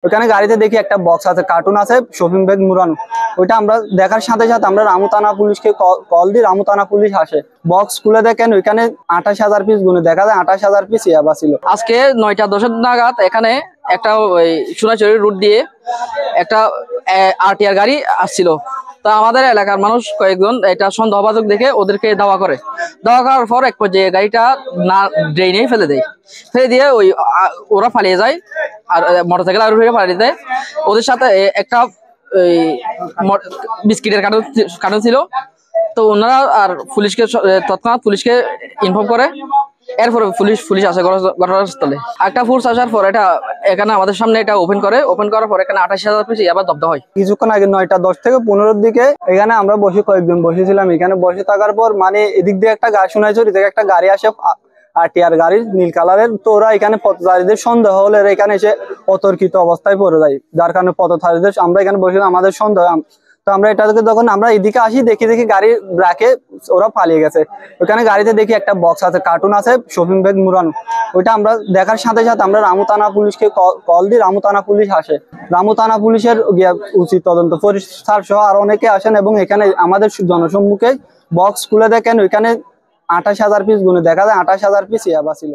ওখানে গাড়িতে দেখি একটা বক্স আছে, কার্টুন আছে, শপিং ব্যাগ মুড়ানো। ওইটা আমরা দেখার সাথে সাথে আমরা রামু থানা পুলিশকে কল দিই, রামু থানা পুলিশ আসে। বক্স খুলে দেখেন ওইখানে 28,000 পিস গুনে দেখা যায় 28,000 পিস ইয়াবা ছিল। আজকে 9টা 10 নাগাদ এখানে একটা সোনাচুরি রুট দিয়ে একটা আরটিআর গাড়ি আসছিল। তা আমাদের এলাকার মানুষ কয়েকজন এটা সন্দেহভাজন দেখে ওদেরকে দাওয়া করার পর এক পর্যায়ে গাড়িটা না ড্রেনে ফেলে দেয়। ফেলে দিয়ে ওরা পালিয়ে যায়, আর মোটরসাইকেল আরোহীরা পালিয়ে দেয়। ওদের সাথে একটা বিস্কিটের কার্টন ছিল। তো ওনারা আর পুলিশকে তৎক্ষণাৎ পুলিশকে ইনফর্ম করে। এরপরে পুলিশ আসে ঘটনাস্থলে। একটা ফোর্স আসার পর এখানে আমাদের সামনে এটা ওপেন করার পর এখানে 28,000 পিস আবার জব্দ হয়। কিছুক্ষণ আগে 9টা 10 থেকে 15-র দিকে এখানে আমরা কয়েকজন বসেছিলাম। এখানে বসে থাকার পর মানে এদিক দিয়ে একটা গাড়ি শোনাইছে, থেকে একটা গাড়ি আসে, আরটিআর গাড়ি নীল কালারের। তো ওরা এখানে পথচারীদের সন্দেহ হলে এখানে এসে অতর্কিত অবস্থায় পড়ে যায়, যার কারণে পথচারীদের আমরা এখানে বসে আমাদের সন্দেহ। তো আমরা এটাকে যখন আমরা এদিকে আসি দেখি গাড়ি রাখে ওরা পালিয়ে গেছে। ওখানে গাড়িতে দেখি একটা বক্স আছে, কার্টুন আছে, শপিং ব্যাগ মুড়ানো। ওইটা আমরা দেখার সাথে সাথে আমরা রামু থানা পুলিশকে কল দিই, রামু থানা পুলিশ আসে। রামু থানা পুলিশের উচিত তদন্ত পরিষ্কার সহ আরো অনেকে আসেন এবং এখানে আমাদের জনসম্মুখে বক্স খুলে দেখেন ওইখানে 28,000 পিস গুনে দেখা যায় 28,000 পিস ইয়াবা ছিল।